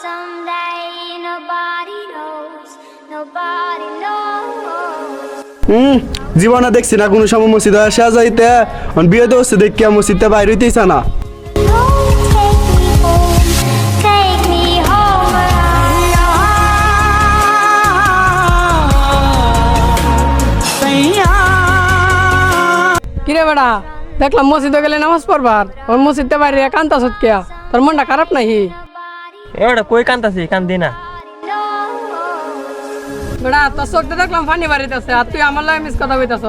someday nobody knows, nobody knows. জীবনে দেখছি না কোনো সময় মসজিদে আসা যাইতে বিয়ে দোস্ত দেখিয়া মসজিদে বাইরে হইতেইছে না। Take me home কিরে বেড়া দেখলাম মসজিদে গেলে নামাজ পড়বার ওর মসজিদে বাইরে কান্তা সৎকিয়া তোর মনটা খারাপ নাহি? এবারে কই কান্দাছি কান্দি না। বেড়া তোর চোখটা দেখলাম ফানি বাড়িতেছে আর তুই আমার লগে মিস কথা কইতাছ।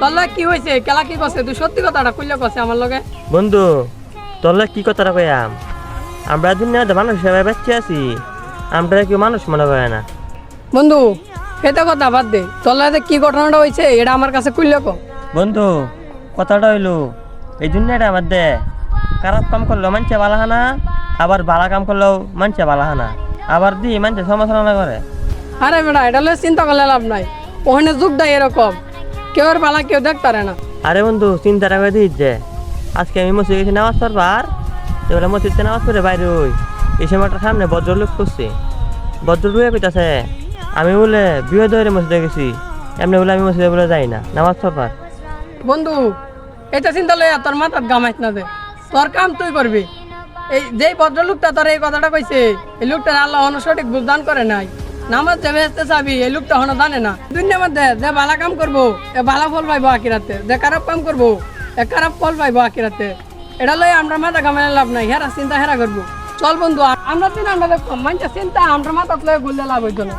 তোর লগে কি হয়েছে কেলা কি করছে তুই সত্যি কথাটা খুললে কছে আমার লগে। বন্ধু তোর কি কথাটা কইয়াম, আমরা দুনিয়াতে মানুষ হিসেবে বেঁচে আছি, আমরা কেউ মানুষ মনে করে না। বন্ধু এটা কথা বাদ দে, তোর লগে কি ঘটনাটা হয়েছে এটা আমার কাছে খুললে কো। বন্ধু কথাটা হইলো এই দুনিয়াটা আমার দে খারাপ কাম করলেও মানছে বালাহানা, আবার বালা কাম করলেও মানছে বালাহানা, আবার দি মানছে সমালোচনা করে। আরে বেড়া এটা লয়ে চিন্তা করলে লাভ নাই, ওখানে যুগটা এরকম কেউ আর বালা কেউ দেখতে পারে না। আরে বন্ধু চিন্তাটা করে দিস যে আজকে আমি মসজিদে গেছি নামাজ পড়বার, এবার মসজিদে নামাজ পড়ে বাইরে হই, এই সময়টার সামনে ভদ্রলোক করছে, ভদ্রলোক কইতাছে আমি বলে বিয়ে ধরে মসজিদে গেছি, এমনি বলে আমি মসজিদে বলে যাই না নামাজ পড়বার। বন্ধু এটা চিন্তা লইয়া তোর মাথার গামাইত না দে, তোর কাম তুই করবি। এই যেই ভদ্রলোকটা তোর এই কথাটা কইছে এই লোকটার আল্লাহ হন সঠিক বুঝদান করে নাই, নামাজ যে বেহেস্তে চাবি এই লোকটা হন জানে না। দুনিয়ার মধ্যে যে ভালো কাম করবো এ ভালো ফল পাইবো আখিরাতে, যে খারাপ কাম করবো এ খারাপ ফল পাইবো আখিরাতে। এটা লই আমরা মাথা কামাই লাভ নাই, হেরা চিন্তা হেরা করবো। চল বন্ধু আমরা তিন আমরা দেখো মানুষের চিন্তা আমরা মাথা লয়ে ঘুরলে লাভ হইতো না।